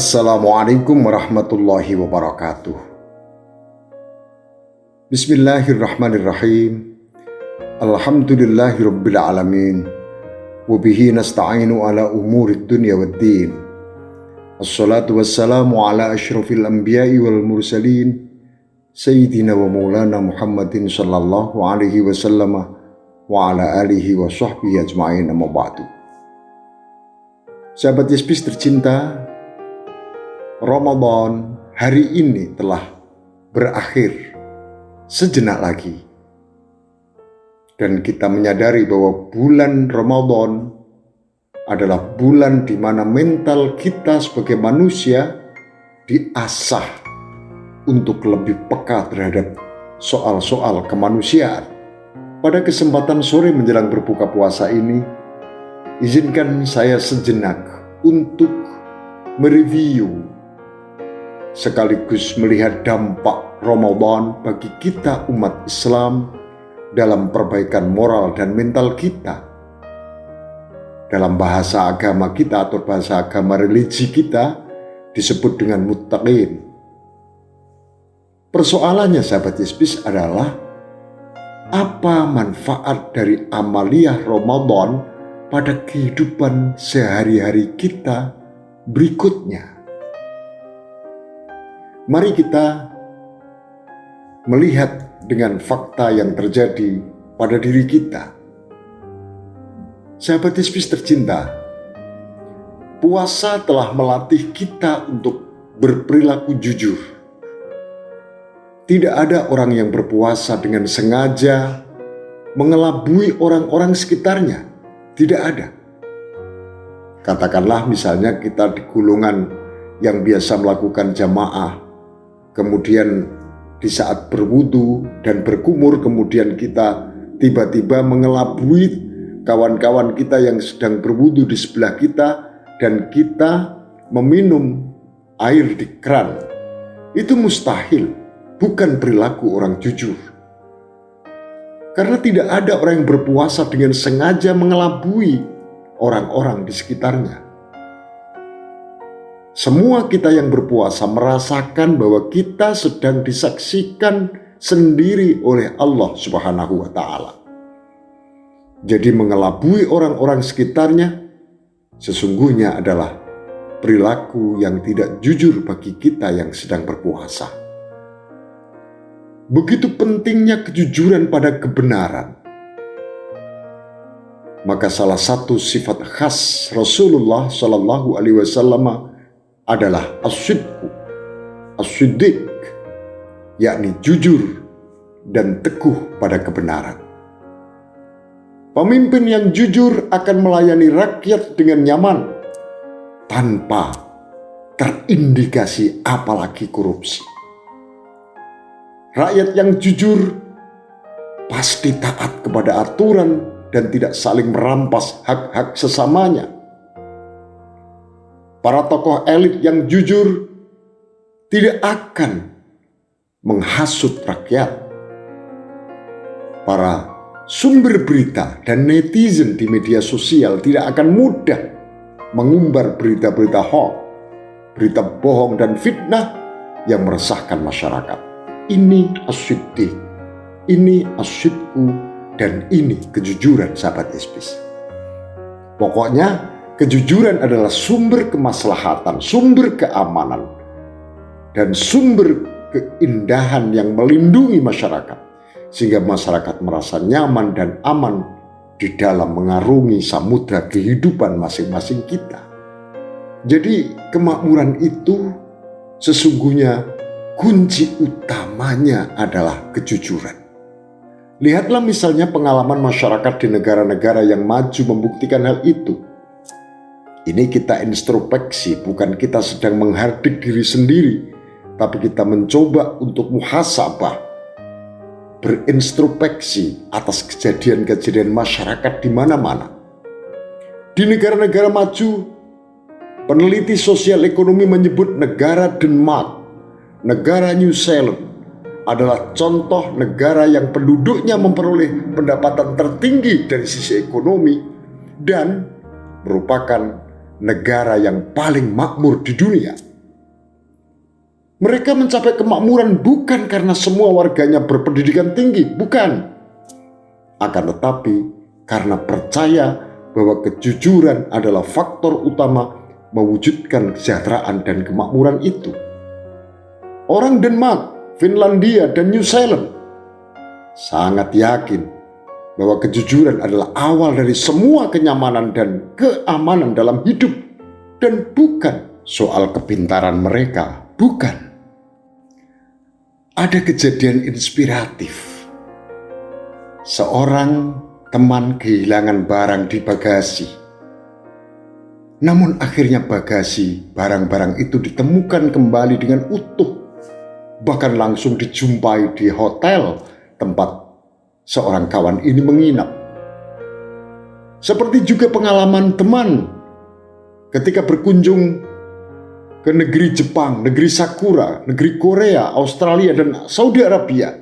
Assalamualaikum warahmatullahi wabarakatuh. Bismillahirrahmanirrahim. Alhamdulillahirabbil alamin. Wabihi nasta'inu ala umurid dunya waddin. Assalatu wassalamu ala asyrafil anbiya'i wal mursalin Sayyidina wa maulana Muhammadin sallallahu alaihi wasallam wa ala alihi wa sahbihi ajma'in, amma ba'du. Sahabat Yesbis tercinta, Ramadan hari ini telah berakhir sejenak lagi. Dan kita menyadari bahwa bulan Ramadan adalah bulan di mana mental kita sebagai manusia diasah untuk lebih peka terhadap soal-soal kemanusiaan. Pada kesempatan sore menjelang berbuka puasa ini, izinkan saya sejenak untuk mereview sekaligus melihat dampak Ramadan bagi kita umat Islam dalam perbaikan moral dan mental kita. Dalam bahasa agama kita atau bahasa agama religi kita disebut dengan muttaqin. Persoalannya sahabat Yesbis adalah apa manfaat dari amaliyah Ramadan pada kehidupan sehari-hari kita berikutnya. Mari kita melihat dengan fakta yang terjadi pada diri kita. Sahabat Yesbis tercinta, puasa telah melatih kita untuk berperilaku jujur. Tidak ada orang yang berpuasa dengan sengaja mengelabui orang-orang sekitarnya. Tidak ada. Katakanlah misalnya kita di golongan yang biasa melakukan jamaah, kemudian di saat berwudu dan berkumur, kemudian kita tiba-tiba mengelabui kawan-kawan kita yang sedang berwudu di sebelah kita dan kita meminum air di keran. Itu mustahil, bukan perilaku orang jujur. Karena tidak ada orang yang berpuasa dengan sengaja mengelabui orang-orang di sekitarnya. Semua kita yang berpuasa merasakan bahwa kita sedang disaksikan sendiri oleh Allah Subhanahu wa Ta'ala. Jadi mengelabui orang-orang sekitarnya sesungguhnya adalah perilaku yang tidak jujur bagi kita yang sedang berpuasa. Begitu pentingnya kejujuran pada kebenaran. Maka salah satu sifat khas Rasulullah Shallallahu Alaihi Wasallam adalah as-sidqu, as-siddiq, yakni jujur dan teguh pada kebenaran. Pemimpin yang jujur akan melayani rakyat dengan nyaman, tanpa terindikasi apalagi korupsi. Rakyat yang jujur pasti taat kepada aturan dan tidak saling merampas hak-hak sesamanya. Para tokoh elit yang jujur tidak akan menghasut rakyat. Para sumber berita dan netizen di media sosial tidak akan mudah mengumbar berita-berita hoax, berita bohong dan fitnah yang meresahkan masyarakat. Ini as-siddiq, ini as-sidqu, dan ini kejujuran sahabat Yesbis. Pokoknya kejujuran adalah sumber kemaslahatan, sumber keamanan, dan sumber keindahan yang melindungi masyarakat. Sehingga masyarakat merasa nyaman dan aman di dalam mengarungi samudra kehidupan masing-masing kita. Jadi kemakmuran itu sesungguhnya kunci utamanya adalah kejujuran. Lihatlah misalnya pengalaman masyarakat di negara-negara yang maju membuktikan hal itu. Ini kita introspeksi, bukan kita sedang menghardik diri sendiri, tapi kita mencoba untuk muhasabah, berintrospeksi atas kejadian-kejadian masyarakat di mana-mana. Di negara-negara maju, peneliti sosial ekonomi menyebut negara Denmark, negara New Zealand adalah contoh negara yang penduduknya memperoleh pendapatan tertinggi dari sisi ekonomi dan merupakan negara yang paling makmur di dunia. Mereka mencapai kemakmuran bukan karena semua warganya berpendidikan tinggi, bukan. Akan tetapi karena percaya bahwa kejujuran adalah faktor utama mewujudkan kesejahteraan dan kemakmuran itu. Orang Denmark, Finlandia, dan New Zealand sangat yakin bahwa kejujuran adalah awal dari semua kenyamanan dan keamanan dalam hidup, dan bukan soal kepintaran mereka, bukan. Ada kejadian inspiratif. Seorang teman kehilangan barang di bagasi. Namun akhirnya bagasi barang-barang itu ditemukan kembali dengan utuh. Bahkan langsung dijumpai di hotel tempat seorang kawan ini menginap. Seperti juga pengalaman teman ketika berkunjung ke negeri Jepang, negeri Sakura, negeri Korea, Australia, dan Saudi Arabia.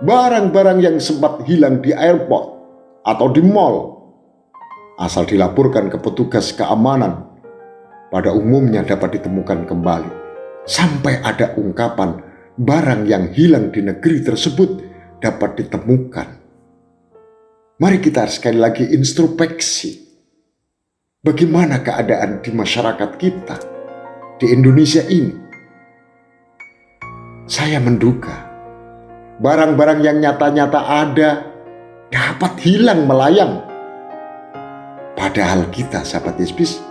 Barang-barang yang sempat hilang di airport atau di mall, asal dilaporkan ke petugas keamanan, pada umumnya dapat ditemukan kembali. Sampai ada ungkapan barang yang hilang di negeri tersebut dapat ditemukan. Mari kita sekali lagi introspeksi. Bagaimana keadaan di masyarakat kita di Indonesia ini? Saya menduga barang-barang yang nyata-nyata ada dapat hilang melayang. Padahal kita, sahabat Yesus,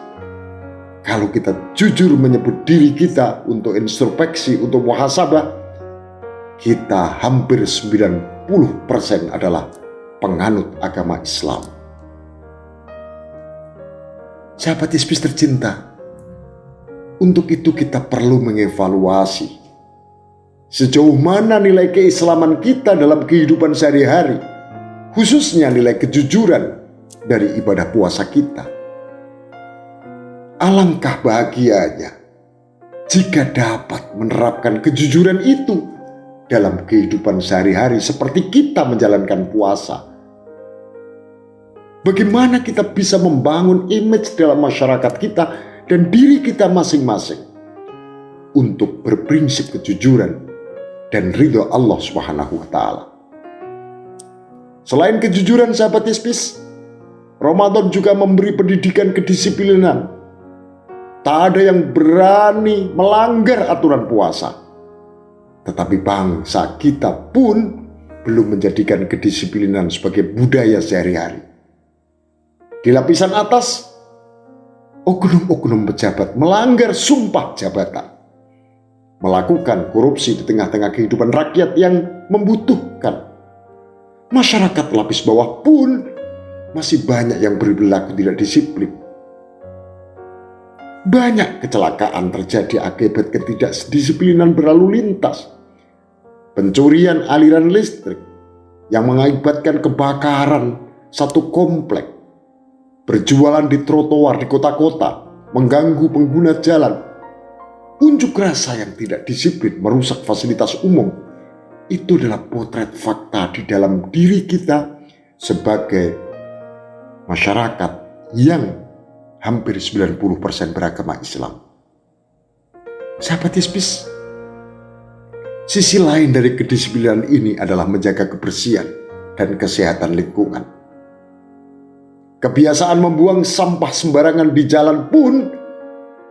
kalau kita jujur menyebut diri kita untuk introspeksi, untuk muhasabah, kita hampir 90% adalah penganut agama Islam. Sahabat Yesus tercinta, untuk itu kita perlu mengevaluasi sejauh mana nilai keislaman kita dalam kehidupan sehari-hari, khususnya nilai kejujuran dari ibadah puasa kita. Alangkah bahagianya jika dapat menerapkan kejujuran itu dalam kehidupan sehari-hari seperti kita menjalankan puasa. Bagaimana kita bisa membangun image dalam masyarakat kita dan diri kita masing-masing untuk berprinsip kejujuran dan ridho Allah Subhanahu wa Ta'ala. Selain kejujuran, sahabat Yesus, Ramadan juga memberi pendidikan kedisiplinan. Tak ada yang berani melanggar aturan puasa. Tetapi bangsa kita pun belum menjadikan kedisiplinan sebagai budaya sehari-hari. Di lapisan atas, oknum-oknum pejabat melanggar sumpah jabatan, melakukan korupsi di tengah-tengah kehidupan rakyat yang membutuhkan. Masyarakat lapis bawah pun masih banyak yang berperilaku tidak disiplin. Banyak kecelakaan terjadi akibat ketidakdisiplinan berlalu lintas. Pencurian aliran listrik yang mengakibatkan kebakaran satu komplek. Berjualan di trotoar di kota-kota, mengganggu pengguna jalan. Unjuk rasa yang tidak disiplin merusak fasilitas umum. Itu adalah potret fakta di dalam diri kita sebagai masyarakat yang hampir 90% beragama Islam. Sahabat Yesus, sisi lain dari kedisiplinan ini adalah menjaga kebersihan dan kesehatan lingkungan. Kebiasaan membuang sampah sembarangan di jalan pun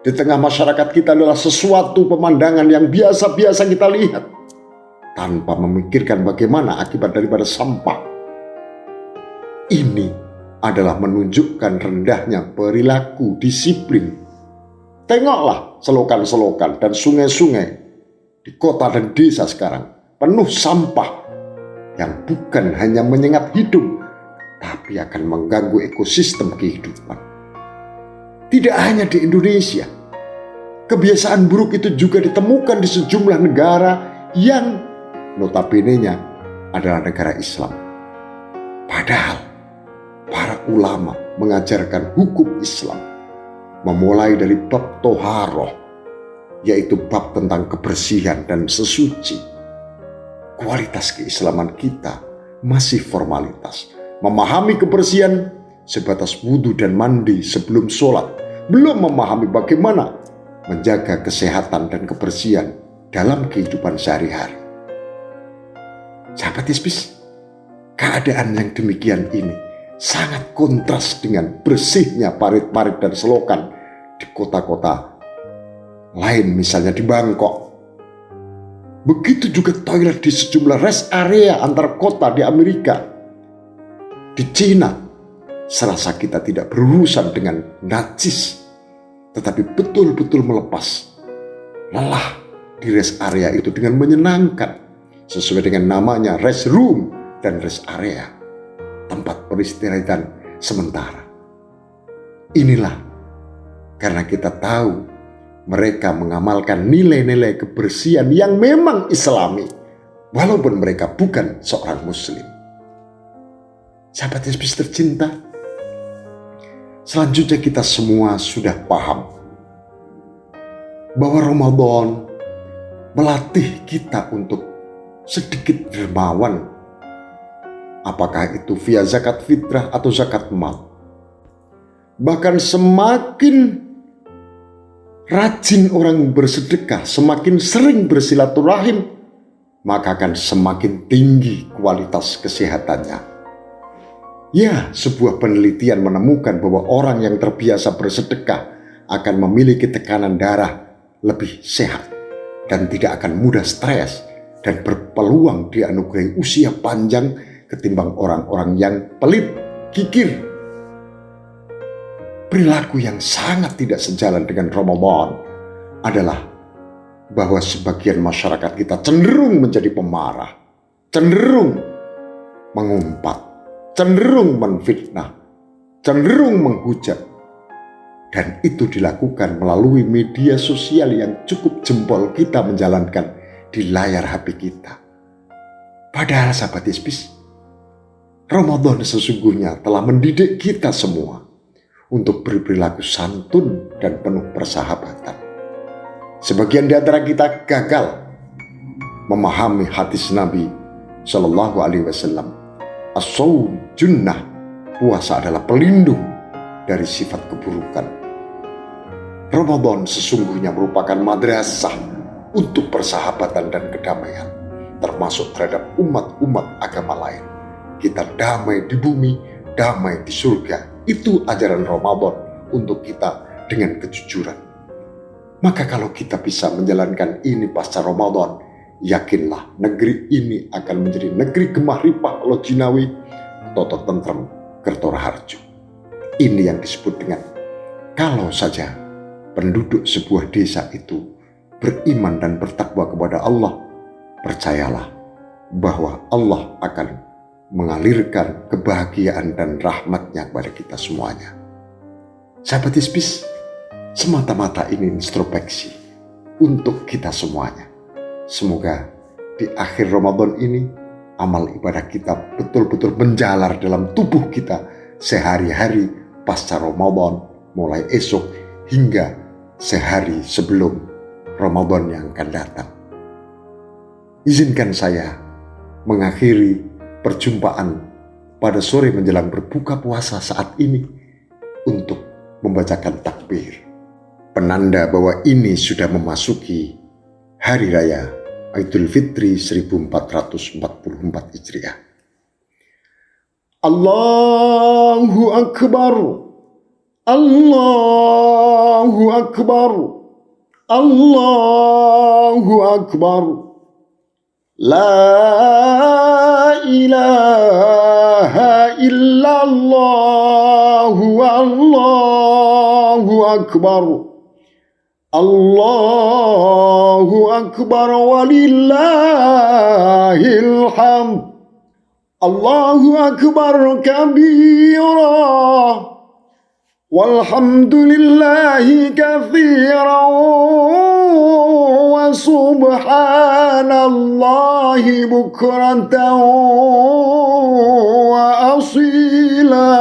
di tengah masyarakat kita adalah sesuatu pemandangan yang biasa-biasa kita lihat, tanpa memikirkan bagaimana akibat daripada sampah. Ini adalah menunjukkan rendahnya perilaku disiplin. Tengoklah selokan-selokan dan sungai-sungai di kota dan desa sekarang penuh sampah yang bukan hanya menyengat hidup, tapi akan mengganggu ekosistem kehidupan. Tidak hanya di Indonesia, kebiasaan buruk itu juga ditemukan di sejumlah negara yang notabene-nya adalah negara Islam. Padahal para ulama mengajarkan hukum Islam, memulai dari bab toharoh, yaitu bab tentang kebersihan dan sesuci. Kualitas keislaman kita masih formalitas. Memahami kebersihan sebatas wudhu dan mandi sebelum sholat, belum memahami bagaimana menjaga kesehatan dan kebersihan dalam kehidupan sehari-hari. Sahabat Yesus, keadaan yang demikian ini sangat kontras dengan bersihnya parit-parit dan selokan di kota-kota lain, misalnya di Bangkok. Begitu juga toilet di sejumlah rest area antar kota di Amerika, di Cina. Serasa kita tidak berurusan dengan najis, tetapi betul-betul melepas lelah di rest area itu dengan menyenangkan, sesuai dengan namanya rest room dan rest area, tempat peristirahatan sementara. Inilah karena kita tahu mereka mengamalkan nilai-nilai kebersihan yang memang Islami, walaupun mereka bukan seorang Muslim. Sahabat Yesus tercinta, selanjutnya kita semua sudah paham bahwa Ramadan melatih kita untuk sedikit dermawan, apakah itu via zakat fitrah atau zakat mal. Bahkan semakin rajin orang bersedekah, semakin sering bersilaturahim, maka akan semakin tinggi kualitas kesehatannya. Ya, sebuah penelitian menemukan bahwa orang yang terbiasa bersedekah akan memiliki tekanan darah lebih sehat dan tidak akan mudah stres dan berpeluang dianugerahi usia panjang ketimbang orang-orang yang pelit, kikir. Perilaku yang sangat tidak sejalan dengan Ramadan adalah bahwa sebagian masyarakat kita cenderung menjadi pemarah, cenderung mengumpat, cenderung menfitnah, cenderung menghujat. Dan itu dilakukan melalui media sosial yang cukup jempol kita menjalankan di layar HP kita. Padahal sahabat Yesus, Ramadan sesungguhnya telah mendidik kita semua untuk berperilaku santun dan penuh persahabatan. Sebagian di antara kita gagal memahami hadis Nabi Shallallahu Alaihi Wasallam, as-shaum junnah, puasa adalah pelindung dari sifat keburukan. Ramadan sesungguhnya merupakan madrasah untuk persahabatan dan kedamaian, termasuk terhadap umat-umat agama lain. Kita damai di bumi, damai di surga. Itu ajaran Ramadan untuk kita dengan kejujuran. Maka kalau kita bisa menjalankan ini pasca Ramadan, yakinlah negeri ini akan menjadi negeri gemah ripah lo jinawi, toto tentrem, kerto raharjo. Ini yang disebut dengan kalau saja penduduk sebuah desa itu beriman dan bertakwa kepada Allah, percayalah bahwa Allah akan mengalirkan kebahagiaan dan rahmatnya kepada kita semuanya. Sahabat Yesus, semata-mata ini introspeksi untuk kita semuanya. Semoga di akhir Ramadan ini amal ibadah kita betul-betul menjalar dalam tubuh kita sehari-hari pasca Ramadan, mulai esok hingga sehari sebelum Ramadan yang akan datang. Izinkan saya mengakhiri perjumpaan pada sore menjelang berbuka puasa saat ini untuk membacakan takbir, penanda bahwa ini sudah memasuki hari raya Idul Fitri 1444 Hijriah. Allahu Akbar, Allahu Akbar, Allahu Akbar, La ilaha illallah, Allahu Akbar, Allahu Akbar walillahil hamd, Allahu Akbar kabira, walhamdulillahi katsiran wa subhanallahi bukratan wa asila.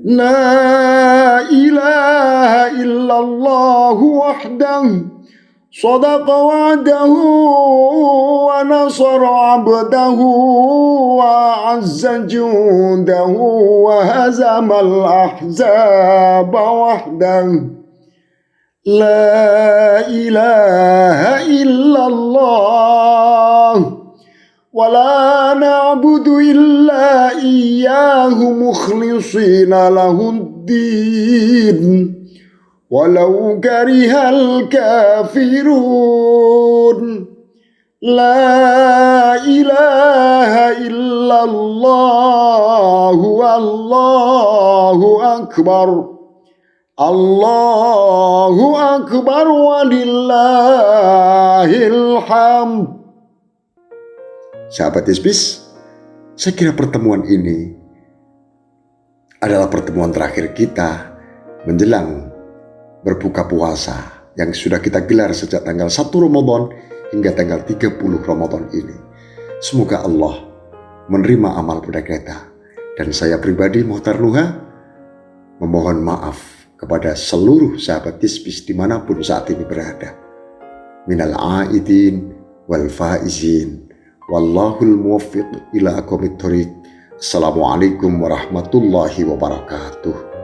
La ilaha illallah wahdahu sadaqa wa'dahu wa nasara 'abdahu wa 'azza jundahu wa hazamal ahzaba wahdahu. La ilaha illallah wa la na'budu illa iyyahu mukhlishina lahuddin walau karihal kafirun. La ilaha illallah wallahu akbar. Allahu akbar walillahil hamd. Sahabat Hisbis, saya kira pertemuan ini adalah pertemuan terakhir kita menjelang berbuka puasa yang sudah kita gelar sejak tanggal 1 Ramadan hingga tanggal 30 Ramadan ini. Semoga Allah menerima amal budak kita. Dan saya pribadi Muhtar Luha memohon maaf kepada seluruh sahabat Hisbis dimanapun saat ini berada. Minal aidin wal faizin. Wallahul muwaffiq ila aqwamit thoriq. Assalamualaikum warahmatullahi wabarakatuh.